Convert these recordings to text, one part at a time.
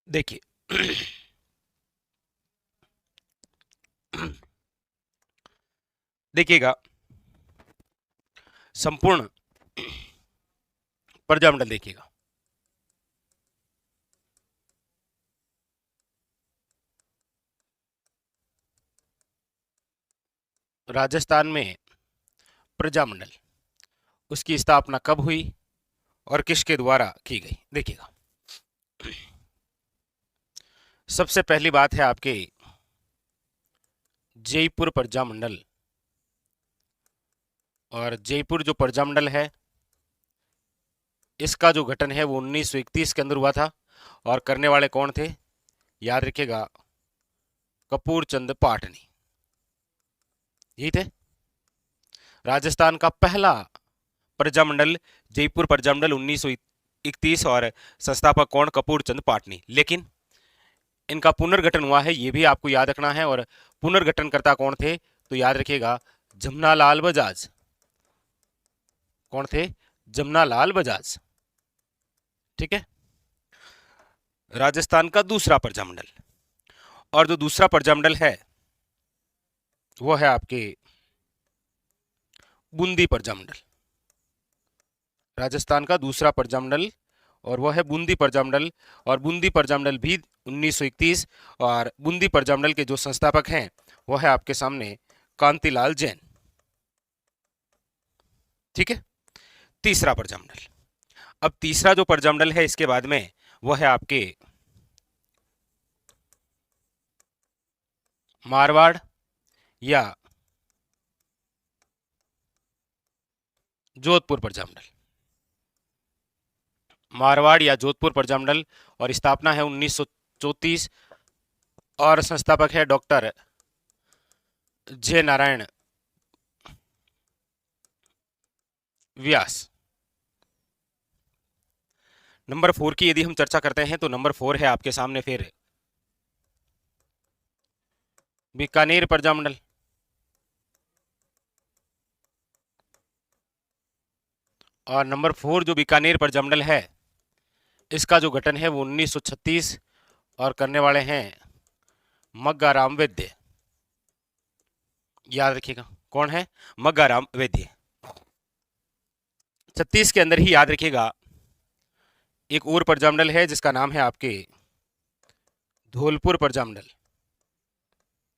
देखिए देखिएगा, संपूर्ण प्रजामंडल देखिएगा। राजस्थान में प्रजामंडल, उसकी स्थापना कब हुई और किसके द्वारा की गई? देखिएगा, सबसे पहली बात है आपके जयपुर प्रजामंडल। और जयपुर जो प्रजामंडल है, इसका जो गठन है वो 1931 के अंदर हुआ था। और करने वाले कौन थे? याद रखिएगा, कपूर चंद पाटनी, यही थे। राजस्थान का पहला प्रजामंडल जयपुर प्रजामंडल 1931, और संस्थापक कौन? कपूर चंद पाटनी। लेकिन इनका पुनर्गठन हुआ है, ये भी आपको याद रखना है। और पुनर्गठनकर्ता कौन थे? तो याद रखिएगा, जमनालाल बजाज। कौन थे? जमनालाल बजाज। ठीक है। राजस्थान का दूसरा प्रजामंडल, और जो दूसरा प्रजामंडल है वो है आपके बूंदी प्रजामंडल। राजस्थान का दूसरा प्रजामंडल और वह है बूंदी प्रजामंडल। और बूंदी प्रजामंडल भी 1931, और बूंदी प्रजामंडल के जो संस्थापक हैं वो है आपके सामने कांतिलाल जैन। ठीक है। तीसरा प्रजामंडल, अब तीसरा जो प्रजामंडल है इसके बाद में वो है आपके मारवाड़ या जोधपुर प्रजामंडल। मारवाड़ या जोधपुर प्रजामंडल, और स्थापना है 1934, और संस्थापक है डॉक्टर जे नारायण व्यास। नंबर 4 की यदि हम चर्चा करते हैं तो नंबर 4 है आपके सामने फिर बीकानेर प्रजामंडल। और नंबर 4 जो बीकानेर प्रजामंडल है, इसका जो गठन है वो 1936, और करने वाले हैं मग्गाराम वैद्य। याद रखिएगा, कौन है? मग्गाराम वैद्य। 36 के अंदर ही याद रखिएगा, एक और प्रजामंडल है जिसका नाम है आपके धौलपुर प्रजामंडल।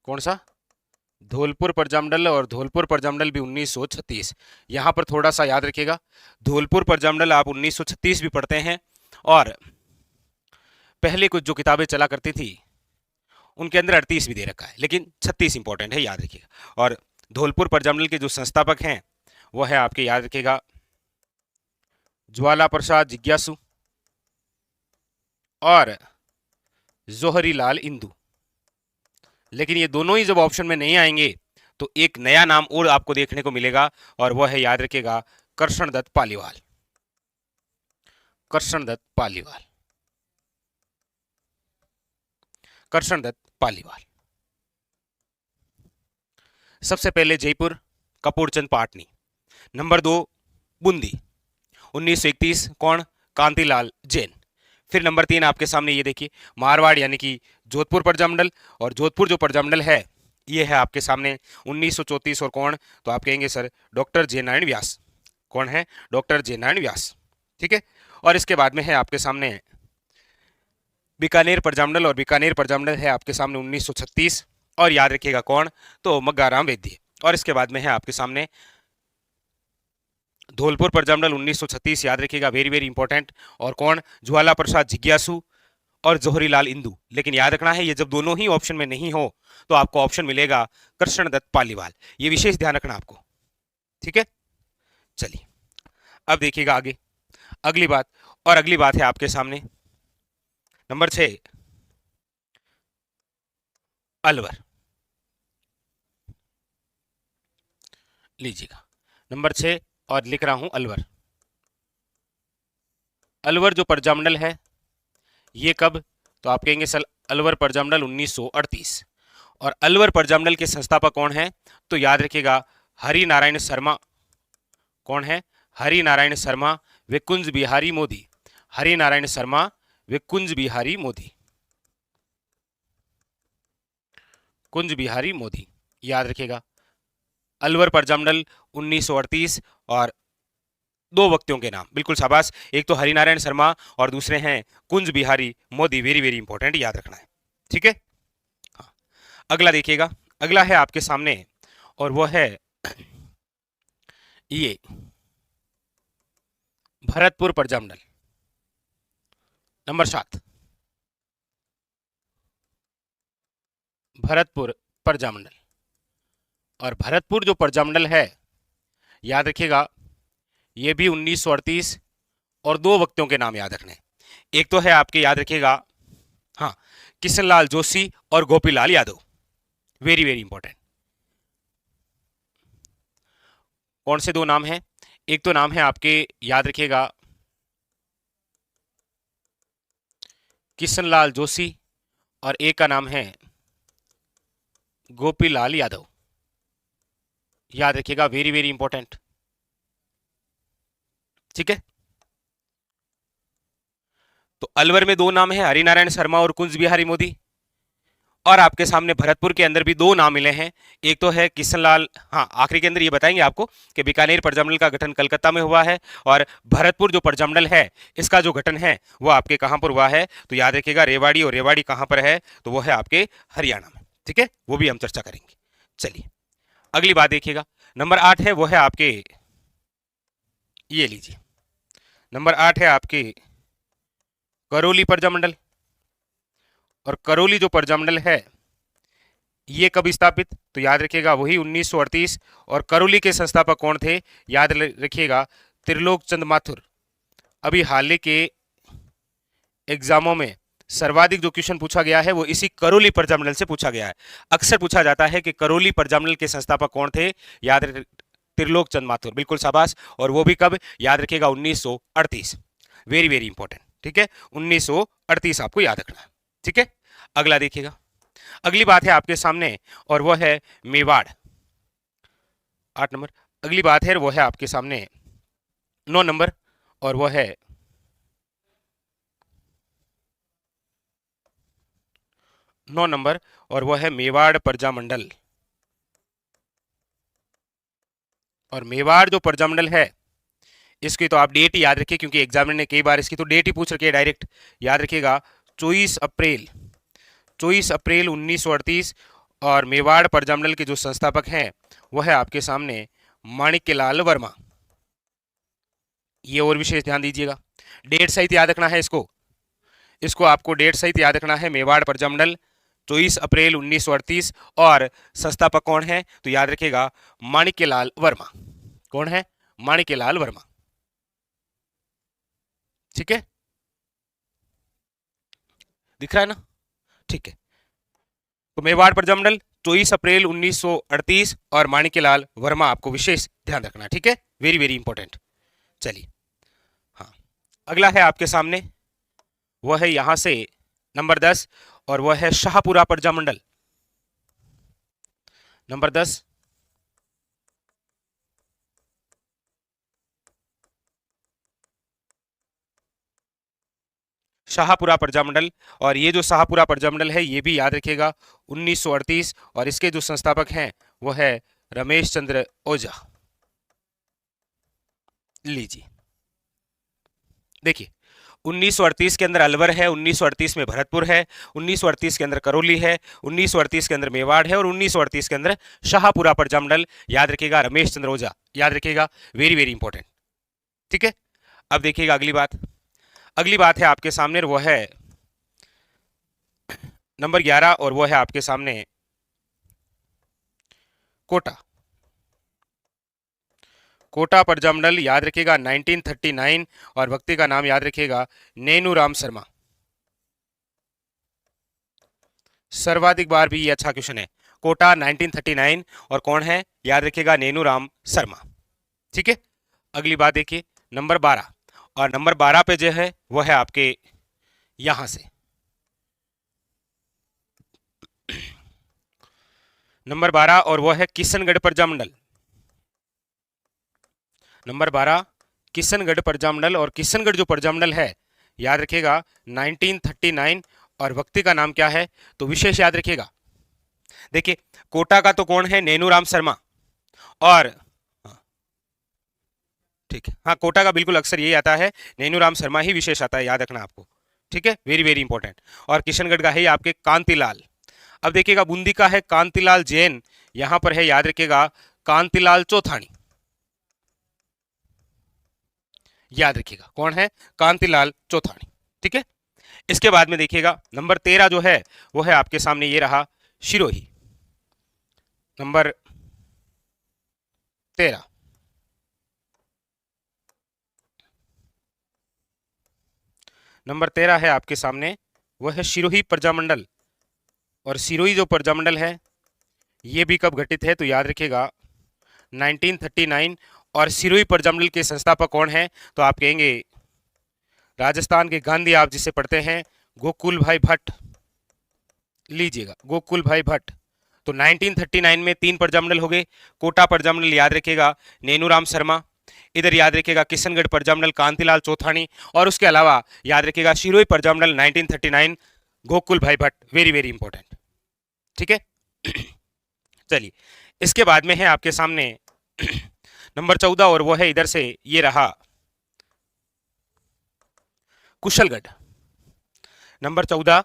कौन सा? धौलपुर प्रजामंडल। और धौलपुर प्रजामंडल भी 1936। यहां पर थोड़ा सा याद रखिएगा, धौलपुर प्रजामंडल आप 1936 भी पढ़ते हैं, और पहले कुछ जो किताबें चला करती थी उनके अंदर 38 भी दे रखा है, लेकिन 36 इंपॉर्टेंट है, याद रखिएगा। और धौलपुर प्रजामंडल के जो संस्थापक हैं वो है आपके, याद रखिएगा, ज्वाला प्रसाद जिज्ञासु और जोहरी लाल इंदु। लेकिन ये दोनों ही जब ऑप्शन में नहीं आएंगे तो एक नया नाम और आपको देखने को मिलेगा, और वह है, याद रखिएगा, कृष्णदत्त पालीवाल। कृष्णदत्त पालीवाल। कृष्णदत्त पालीवाल। सबसे पहले जयपुर, कपूरचंद पाटनी। नंबर 2 बूंदी 1931, कौन? कांतिलाल जैन। फिर नंबर 3 आपके सामने ये देखिए, मारवाड़ यानी कि जोधपुर प्रजामंडल। और जोधपुर जो प्रजामंडल है ये है आपके सामने 1934, और कौन? तो आप कहेंगे सर डॉक्टर जे नारायण व्यास। कौन है? डॉक्टर जे नारायण व्यास। ठीक है। और इसके बाद में है आपके सामने बीकानेर प्रजामंडल, और बीकानेर प्रजामंडल है आपके सामने 1936, और याद रखिएगा कौन? तो मग्गाराम वैद्य। और इसके बाद में है आपके सामने धौलपुर प्रजामंडल 1936, याद रखिएगा, वेरी वेरी इंपॉर्टेंट। और कौन? ज्वाला प्रसाद जिज्ञासु और जोहरीलाल इंदु। लेकिन याद रखना है, ये जब दोनों ही ऑप्शन में नहीं हो तो आपको ऑप्शन मिलेगा कृष्णदत्त पालीवाल। ये विशेष ध्यान रखना आपको। ठीक है। चलिए अब देखिएगा आगे अगली बात। और अगली बात है आपके सामने नंबर 6 अलवर। लीजिएगा नंबर 6, और लिख रहा हूं अलवर। अलवर जो प्रजामंडल है ये कब? तो आप कहेंगे सर अलवर प्रजामंडल 1938। और अलवर प्रजामंडल के संस्थापक कौन है? तो याद रखिएगा, हरि नारायण शर्मा। कौन है? हरि नारायण शर्मा व कुंज बिहारी मोदी। हरि नारायण शर्मा व कुंज बिहारी मोदी। कुंज बिहारी मोदी, याद रखिएगा। अलवर प्रजामंडल 1938, और दो व्यक्तियों के नाम, बिल्कुल शाबाश, एक तो हरिनारायण शर्मा और दूसरे हैं Kunj Bihari Modi, very very important, याद रखना है, ठीक है। हाँ, अगला देखिएगा, अगला है आपके सामने और वो है ये भरतपुर प्रजामंडल, नंबर 7, भरतपुर प्रजामंडल। और भरतपुर जो प्रजामंडल है, याद रखिएगा, ये भी 1938, और दो व्यक्तियों के नाम याद रखने, एक तो है आपके, याद रखिएगा, हाँ, किशनलाल जोशी और Gopilal Yadav, very very important. कौन से दो नाम हैं? एक तो नाम है आपके, याद रखिएगा, किशनलाल जोशी, और एक का नाम है गोपीलाल यादव, याद रखिएगा, वेरी वेरी इंपॉर्टेंट, ठीक है। तो अलवर में दो नाम है, हरिनारायण शर्मा और कुंज बिहारी मोदी, और आपके सामने भरतपुर के अंदर भी दो नाम मिले हैं, एक तो है किशनलाल, हाँ, आखिरी के अंदर ये बताएंगे आपको कि बीकानेर प्रजामंडल का गठन कलकत्ता में हुआ है, और भरतपुर जो प्रजामंडल है इसका जो गठन है वो आपके कहां पर हुआ है, तो याद रखिएगा रेवाड़ी, और रेवाड़ी कहां पर है, तो वो है आपके हरियाणा में, ठीक है, वो भी हम चर्चा करेंगे। चलिए अगली बात देखिएगा, नंबर 8 है वो है आपके, ये लीजिए, नंबर 8 है आपके करौली प्रजामंडल। और करौली जो प्रजामंडल है ये कब स्थापित, तो याद रखिएगा वही 1938, और करौली के संस्थापक कौन थे, याद रखिएगा त्रिलोक चंद माथुर। अभी हाल के एग्जामों में सर्वाधिक जो क्वेश्चन पूछा गया है वो इसी करौली प्रजामंडल से पूछा गया है। अक्सर पूछा जाता है कि करौली प्रजामंडल के संस्थापक कौन थे, याद त्रिलोक चंद माथुर, बिल्कुल शाबाश, और वो भी कब, याद रखिएगा 1938, वेरी वेरी इंपॉर्टेंट, ठीक है, 1938 आपको याद रखना है, ठीक है। अगला देखिएगा, अगली बात है आपके सामने और वो है मेवाड़, 8 नंबर। अगली बात है वो है आपके सामने 9 नंबर, और वो है 9 नंबर, और वो है मेवाड़ प्रजामंडल। और मेवाड़ जो प्रजामंडल है इसकी तो आप डेट ही याद रखिए, क्योंकि एग्जामिनर ने कई बार इसकी तो डेट ही पूछ रखी है डायरेक्ट, याद रखिएगा 24 अप्रैल 1938। और मेवाड़ प्रजामंडल के जो संस्थापक हैं वो है आपके सामने माणिक्यलाल वर्मा। ये और विशेष ध्यान दीजिएगा, डेट सहित याद रखना है इसको, आपको डेट सहित याद रखना है। मेवाड़ प्रजामंडल 24 अप्रैल 1938, और संस्थापक कौन है, तो याद रखिएगा माणिक्यलाल वर्मा। कौन है, माणिक्यलाल वर्मा, ठीक है, दिख रहा है ना, ठीक है। तो मेवाड़ प्रजामंडल 24 अप्रैल 1938 और माणिक्यलाल वर्मा, आपको विशेष ध्यान रखना, ठीक है, वेरी वेरी इंपॉर्टेंट। चलिए, हाँ, अगला है आपके सामने वह है यहां से नंबर 10, और वह है शाहपुरा प्रजामंडल, नंबर 10। शाहपुरा प्रजामंडल, और ये जो शाहपुरा प्रजामंडल है ये भी याद रखिएगा 1938, और इसके जो संस्थापक हैं वो है रमेश चंद्र ओझा। लीजिए देखिए, 1938 के अंदर अलवर है, 1938 में भरतपुर है, 1938 के अंदर करौली है, 1938 के अंदर मेवाड़ है, और 1938 के अंदर शाहपुरा प्रजामंडल, याद रखिएगा रमेश चंद्र ओझा, याद रखिएगा, वेरी वेरी इंपॉर्टेंट, ठीक है। अब देखिएगा अगली बात है आपके सामने वो है नंबर 11, और वो है आपके सामने कोटा प्रजामंडल, याद रखिएगा 1939, और व्यक्ति का नाम याद रखिएगा नैनूराम शर्मा। सर्वाधिक बार भी ये अच्छा क्वेश्चन है, कोटा 1939, और कौन है, याद रखिएगा नैनूराम शर्मा, ठीक है। अगली बात देखिए नंबर 12, और नंबर 12 पे जो है वो है आपके यहां से नंबर 12, और वो है किशनगढ़ प्रजामंडल, नंबर 12 किशनगढ़ प्रजामंडल। और किशनगढ़ जो प्रजामंडल है याद रखिएगा 1939, और व्यक्ति का नाम क्या है, तो विशेष याद रखिएगा, देखिए कोटा का तो कौन है, नेनूराम शर्मा। और हाँ, ठीक है, हाँ कोटा का बिल्कुल अक्सर यही आता है, नेनूराम शर्मा ही विशेष आता है, याद रखना आपको। ठीक है, वेरी वेरी इंपॉर्टेंट। और किशनगढ़ का है ये आपके कांतिलाल। अब देखिएगा बूंदी का है कांतिलाल जैन, यहां पर है याद रखिएगा कांतिलाल चौथानी, याद रखिएगा कौन है, कांतिलाल चौथानी। ठीक है, इसके बाद में देखिएगा नंबर 13 जो है वो है आपके सामने ये रहा सिरोही। नंबर 13, नंबर 13 है आपके सामने, वह है सिरोही प्रजामंडल। और सिरोही जो प्रजामंडल है ये भी कब गठित है, तो याद रखिएगा 1939। और सिरोही प्रजामंडल के संस्थापक कौन है, तो आप कहेंगे राजस्थान के गांधी, आप जिसे पढ़ते हैं गोकुल भाई भट्ट, लीजिएगा गोकुल भाई भट्ट। तो 1939 में 3 प्रजामंडल हो गए। कोटा प्रजामंडल याद रखिएगा नेनूराम शर्मा, इधर याद रखिएगा किशनगढ़ प्रजामंडल कांतिलाल चौथानी, और उसके अलावा याद रखिएगा सिरोही प्रजामंडल 1939 गोकुल भाई भट्ट, वेरी वेरी इंपॉर्टेंट। ठीक है चलिए, इसके बाद में है आपके सामने नंबर 14, और वो है इधर से ये रहा कुशलगढ़। नंबर 14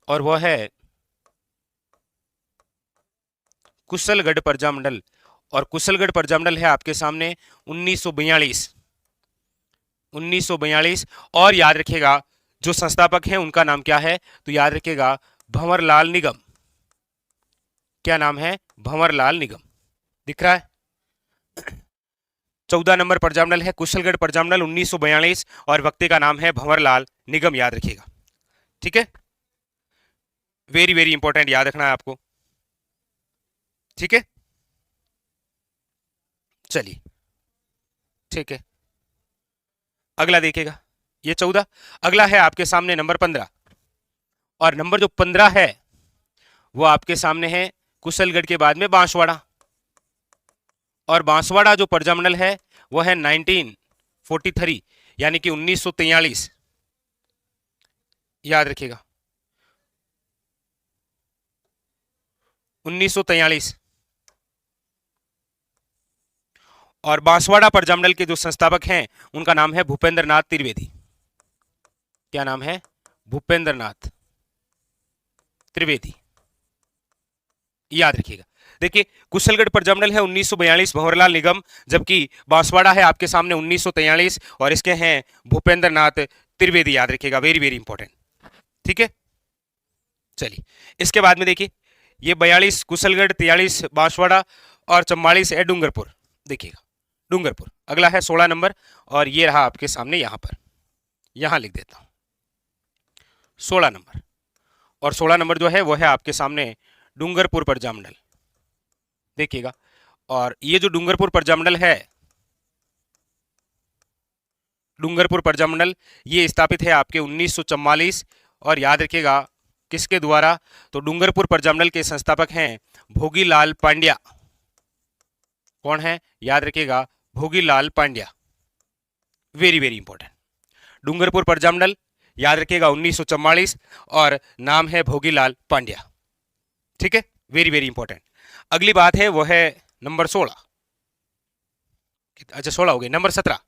और वो है कुशलगढ़ प्रजामंडल। और कुशलगढ़ प्रजामंडल है आपके सामने 1942। और याद रखिएगा जो संस्थापक हैं उनका नाम क्या है, तो याद रखिएगा भंवरलाल निगम। क्या नाम है, भंवरलाल निगम, दिख रहा है। 14 नंबर प्रजामंडल है कुशलगढ़ प्रजामंडल 1942, और व्यक्ति का नाम है भंवरलाल निगम, याद रखिएगा। ठीक है, वेरी वेरी इंपॉर्टेंट, याद रखना है आपको। ठीक है, चलिए ठीक है, अगला देखिएगा ये 14। अगला है आपके सामने नंबर 15, और नंबर जो 15 है वो आपके सामने है कुशलगढ़ के बाद में बांसवाड़ा। और बांसवाड़ा जो प्रजामंडल है वो है 1943, यानी कि 1943, याद रखिएगा 1943। और बांसवाड़ा प्रजामंडल के जो संस्थापक हैं उनका नाम है भूपेंद्र नाथ त्रिवेदी। क्या नाम है, भूपेंद्र नाथ त्रिवेदी, याद रखिएगा। देखिए कुशलगढ़ प्रजामंडल है 1942 भंवरलाल निगम, जबकि बांसवाड़ा है आपके सामने 1943, और इसके हैं भूपेंद्र नाथ त्रिवेदी, याद रखिएगा, वेरी वेरी इंपॉर्टेंट। ठीक है, चलिए इसके बाद में देखिए ये 42 कुशलगढ़, 43 बांसवाड़ा, और 44 है डूंगरपुर। देखिएगा डूंगरपुर। अगला है 16 नंबर, और ये रहा आपके सामने, यहां पर, यहां लिख देता हूं 16 नंबर। और 16 नंबर जो है वो है आपके सामने डूंगरपुर प्रजामंडल, देखिएगा। और ये जो डूंगरपुर प्रजामंडल है, डूंगरपुर प्रजामंडल ये स्थापित है आपके 1944, और याद रखिएगा किसके द्वारा, तो डूंगरपुर प्रजामंडल के संस्थापक हैं भोगीलाल पांड्या। कौन है, याद रखिएगा Bhogilal Pandya, very very important. Dungarpur Prajamandal याद रखिएगा 1944, और नाम है भोगीलाल पांड्या। ठीक है, वेरी वेरी इंपॉर्टेंट। अगली बात है वो है नंबर 16, अच्छा 16 हो गई, नंबर 17।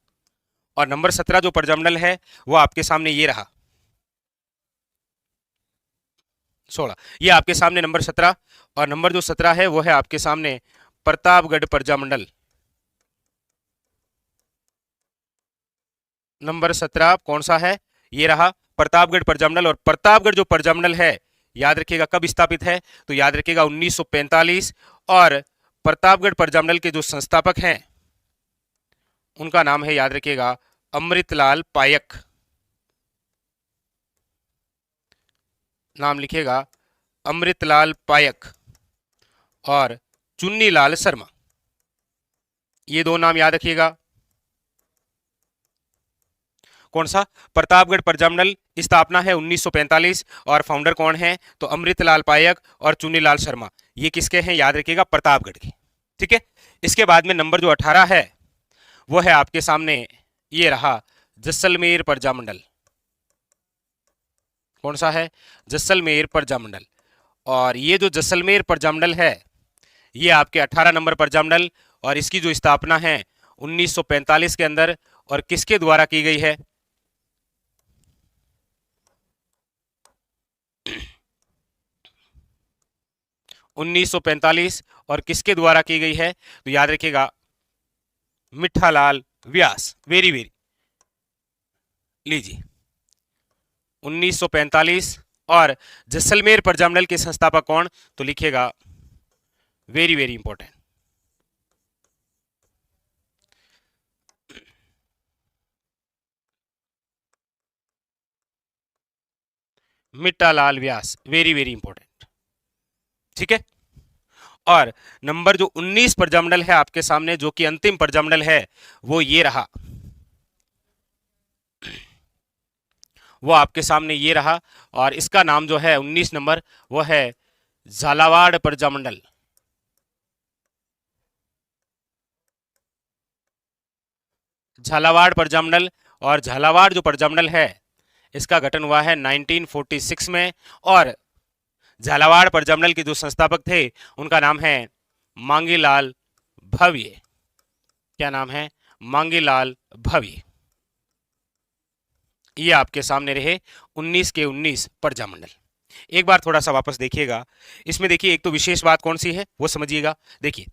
और नंबर 17 जो प्रजामंडल है वो आपके सामने ये रहा 16, ये आपके सामने नंबर 17। और नंबर जो 17 है वो है आपके सामने प्रतापगढ़ प्रजामंडल। नंबर 17 कौन सा है, ये रहा प्रतापगढ़ प्रजामंडल। और प्रतापगढ़ जो प्रजामंडल है याद रखिएगा कब स्थापित है, तो याद रखिएगा 1945। और प्रतापगढ़ प्रजामंडल के जो संस्थापक हैं उनका नाम है, याद रखिएगा अमृतलाल पायक, नाम लिखिएगा अमृतलाल पायक और चुन्नीलाल शर्मा, ये दो नाम याद रखिएगा। कौन सा, प्रतापगढ़ प्रजामंडल स्थापना है 1945, और फाउंडर कौन है, तो अमृतलाल पायक और चुन्नीलाल शर्मा, ये किसके हैं, याद रखिएगा प्रतापगढ़ के। ठीक है, इसके बाद में नंबर जो 18 है वो है आपके सामने, ये रहा जैसलमेर प्रजामंडल। कौन सा है, जैसलमेर प्रजामंडल। और ये जो जैसलमेर प्रजामंडल है ये आपके 18 नंबर प्रजामंडल, और इसकी जो स्थापना है 1945 के अंदर, और किसके द्वारा की गई है? 1945, और किसके द्वारा की गई है? तो याद रखिएगा, मिठालाल व्यास। वेरी वेरी, लीजिए 1945। और जैसलमेर प्रजामंडल के संस्थापक कौन? तो लिखिएगा, वेरी वेरी इंपॉर्टेंट, मिट्टालाल व्यास। वेरी वेरी इंपॉर्टेंट, ठीक है। और नंबर जो 19 प्रजामंडल है आपके सामने, जो कि अंतिम प्रजामंडल है, वो ये रहा, वो आपके सामने ये रहा। और इसका नाम जो है 19 नंबर, वो है झालावाड़ प्रजामंडल। झालावाड़ प्रजामंडल। और झालावाड़ जो प्रजामंडल है इसका गठन हुआ है 1946 में। और झालावाड़ प्रजामंडल के जो संस्थापक थे उनका नाम है मांगीलाल भव्य। क्या नाम है? मांगीलाल भव्य। ये आपके सामने रहे 19 के 19 प्रजामंडल। एक बार थोड़ा सा वापस देखिएगा, इसमें देखिए एक तो विशेष बात कौन सी है वो समझिएगा। देखिए,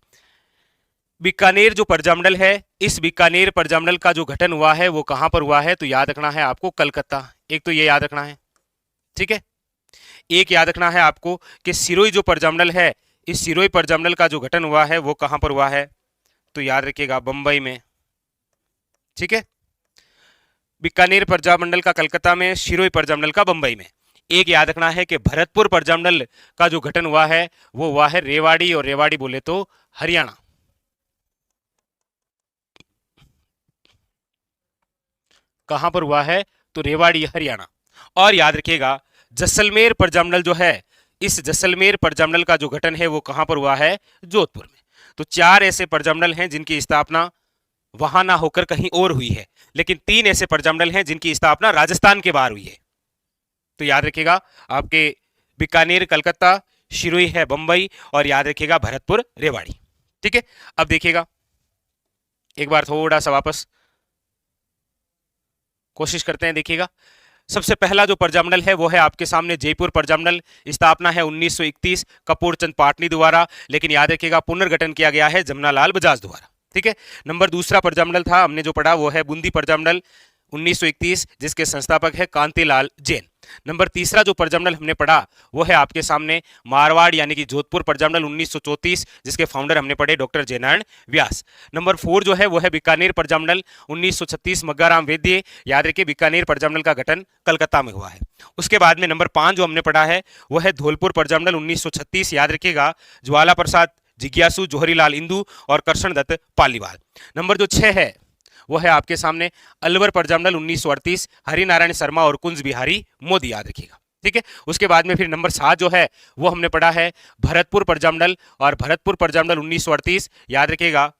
बीकानेर जो प्रजामंडल है, इस बीकानेर प्रजामंडल का जो गठन हुआ है वो कहां पर हुआ है? तो याद रखना है आपको, कलकत्ता। एक तो ये याद रखना है, ठीक है। एक याद रखना है आपको कि सिरोही जो प्रजामंडल है, इस सिरोही प्रजामंडल का जो गठन हुआ है वो कहां पर हुआ है? तो याद रखिएगा, बंबई में, ठीक है। बीकानेर प्रजामंडल का कलकत्ता में, सिरोही प्रजामंडल का बंबई में। एक याद रखना है कि भरतपुर प्रजामंडल का जो गठन हुआ है वो हुआ है रेवाड़ी, और रेवाड़ी बोले तो हरियाणा। कहां पर हुआ है? तो रेवाड़ी, हरियाणा। और याद रखिएगा, जैसलमेर प्रजामंडल जो है, इस जैसलमेर प्रजामंडल का जो गठन है वो कहां पर हुआ है? जोधपुर में। तो 4 ऐसे प्रजामंडल हैं जिनकी स्थापना वहां ना होकर कहीं और हुई है, लेकिन 3 ऐसे प्रजामंडल हैं जिनकी स्थापना राजस्थान के बाहर हुई है। तो याद रखिएगा, आपके बीकानेर कलकत्ता, सिरोही है बंबई, और याद रखिएगा भरतपुर रेवाड़ी, ठीक है। अब देखिएगा एक बार थोड़ा सा वापस कोशिश करते हैं। देखिएगा, सबसे पहला जो प्रजामंडल है वो है आपके सामने जयपुर प्रजामंडल। स्थापना है 1931 कपूर चंद पाटनी द्वारा, लेकिन याद रखिएगा पुनर्गठन किया गया है जमनालाल बजाज द्वारा, ठीक है। नंबर दूसरा प्रजामंडल था हमने जो पढ़ा वो है बूंदी प्रजामंडल 1931, जिसके संस्थापक है कांतिलाल जैन। नंबर तीसरा जो प्रजामंडल हमने पढ़ा वो है आपके सामने मारवाड़ यानी कि जोधपुर प्रजामंडल 1934, जिसके फाउंडर हमने पढ़े डॉक्टर जयनारायण व्यास। नंबर 4 जो है वो है बीकानेर प्रजामंडल 1936 मग्गाराम वैद्य। याद रखिए, बीकानेर प्रजामंडल का गठन कलकत्ता में हुआ है। उसके बाद में नंबर 5 जो हमने पढ़ा है वो है धौलपुर प्रजामंडल 1936। याद रखिएगा, ज्वाला प्रसाद जिज्ञासु, जोहरीलाल इंदू और करशन दत्त पालीवाल। नंबर जो 6 है वो है आपके सामने अलवर प्रजामंडल 1938, हरिनारायण शर्मा और कुंज बिहारी मोदी। याद रखिएगा, ठीक है। उसके बाद में फिर नंबर 7 जो है वो हमने पढ़ा है भरतपुर प्रजामंडल, और भरतपुर प्रजामंडल 1938। याद रखिएगा,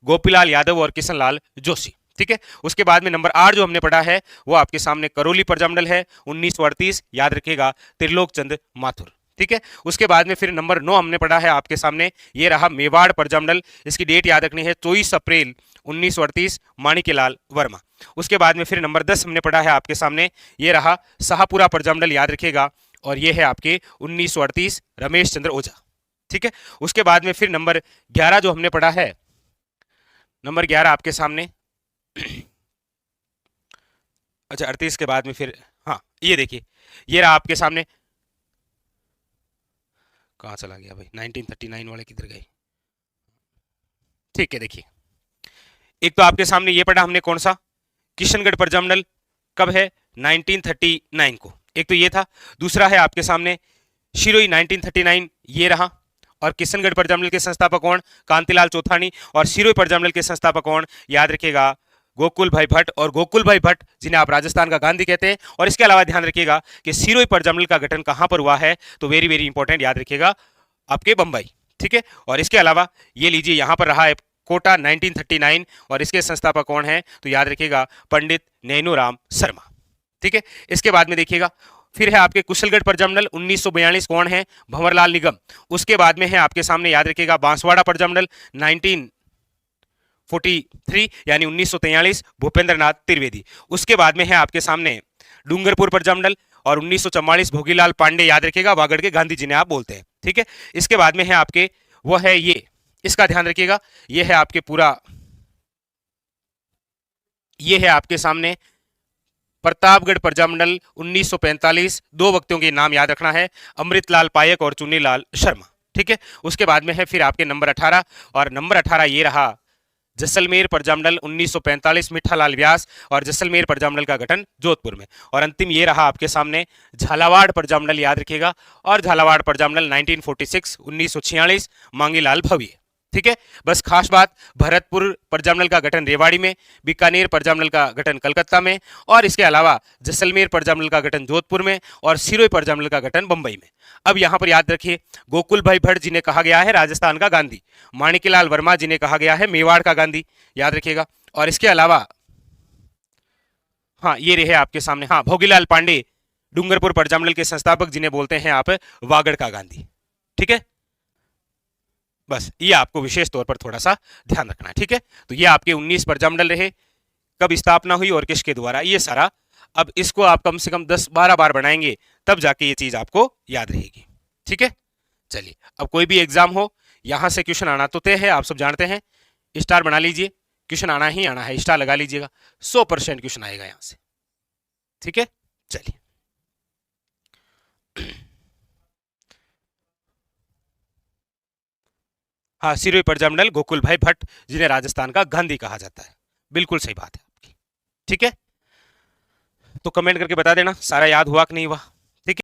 गोपीलाल यादव और किशनलाल जोशी, ठीक है। उसके बाद में नंबर 8 जो हमने पढ़ा है वो आपके सामने करौली प्रजामंडल है 1938। याद रखिएगा, त्रिलोक चंद माथुर, ठीक है। उसके बाद में फिर नंबर 9 हमने पढ़ा है आपके सामने, ये रहा मेवाड़ प्रजामंडल। इसकी डेट याद रखनी है 24 अप्रैल 1938, माणिक्यलाल वर्मा। उसके बाद में फिर नंबर 10 हमने पढ़ा है आपके सामने, ये रहा शाहपुरा प्रजामंडल। याद रखिएगा, और ये है आपके 1938, रमेश चंद्र ओझा, ठीक है। उसके बाद में फिर नंबर 11 जो हमने पढ़ा है, नंबर 11 आपके सामने अच्छा 38 के बाद में फिर, हाँ ये देखिए, ये रहा आपके सामने। कहाँ चला गया भाई, 1939 वाले किधर गए? ठीक है, देखिए एक तो आपके सामने ये पढ़ा हमने कौन सा, किशनगढ़ प्रजामंडल कब है? 1939 को। एक तो ये था। दूसरा है आपके सामने शिरोई 1939, ये रहा। और किशनगढ़ प्रजामंडल के संस्थापक कौन? कांतिलाल चौथानी। और सिरोही प्रजामंडल के संस्थापक कौन? याद रखिएगा, गोकुल भाई भट्ट। और गोकुल भाई भट्ट जिन्हें आप राजस्थान का गांधी कहते हैं। और इसके अलावा ध्यान रखिएगा कि सिरोही प्रजामंडल का गठन कहां पर हुआ है? तो वेरी वेरी इंपॉर्टेंट, याद रखिएगा, आपके बंबई, ठीक है। और इसके अलावा ये लीजिए, यहां पर रहा है कोटा 1939, और इसके संस्थापक कौन है? तो याद रखिएगा, पंडित नैनूराम शर्मा, ठीक है। इसके बाद में देखिएगा, फिर है आपके कुशलगढ़ प्रजामंडल 1942, कौन है? भंवरलाल निगम। उसके बाद में है आपके सामने, याद रखिएगा, बांसवाड़ा प्रजामंडल 1943 यानी 1943, भूपेंद्र नाथ त्रिवेदी। उसके बाद में है आपके सामने डूंगरपुर प्रजामंडल और 1944, भोगीलाल पांडे, याद रखिएगा, वागड़ के गांधी जी ने आप बोलते हैं, ठीक है। इसके बाद में है आपके, वो है ये, इसका ध्यान रखिएगा, ये है आपके पूरा, ये है आपके सामने प्रतापगढ़ प्रजामंडल 1945। दो व्यक्तियों के नाम याद रखना है, अमृतलाल पायक और चुन्नीलाल शर्मा, ठीक है। उसके बाद में है फिर आपके नंबर 18, और नंबर 18 ये रहा जैसलमेर प्रजामंडल 1945, मिठालाल व्यास, और जैसलमेर प्रजामंडल का गठन जोधपुर में। और अंतिम ये रहा आपके सामने झालावाड़ प्रजामंडल, याद रखिएगा, और झालावाड़ प्रजामंडल 1946 1946, मांगीलाल भव्य, ठीक है। बस खास बात, भरतपुर प्रजामंडल का गठन रेवाड़ी में, बीकानेर प्रजामंडल का गठन कलकत्ता में, और इसके अलावा जैसलमेर प्रजामंडल का गठन जोधपुर में, और सिरोही प्रजामंडल का गठन बंबई में। अब यहां पर याद रखिए, गोकुल भाई भट्ट जिन्हें कहा गया है राजस्थान का गांधी, माणिक्यलाल वर्मा जिन्हें कहा गया है मेवाड़ का गांधी, याद रखिएगा। और इसके अलावा हाँ, ये रहे आपके सामने, हाँ, भोगीलाल पांडे डूंगरपुर प्रजामंडल के संस्थापक जिन्हें बोलते हैं आप वागड़ का गांधी, ठीक है। बस ये आपको विशेष तौर पर थोड़ा सा ध्यान रखना है, ठीक है। तो ये आपके 19 प्रजामंडल रहे, कब स्थापना हुई और किसके द्वारा, ये सारा। अब इसको आप कम से कम 10-12 बार बनाएंगे, तब जाके ये चीज आपको याद रहेगी, ठीक है। चलिए, अब कोई भी एग्जाम हो, यहां से क्वेश्चन आना तो तय है, आप सब जानते हैं। स्टार बना लीजिए, क्वेश्चन आना ही आना है, स्टार लगा लीजिएगा, 100% क्वेश्चन आएगा यहां से, ठीक है। चलिए, हाँ, सिरोही प्रजामंडल गोकुल भाई भट्ट जिन्हें राजस्थान का गांधी कहा जाता है, बिल्कुल सही बात है आपकी, ठीक है। तो कमेंट करके बता देना सारा याद हुआ कि नहीं हुआ।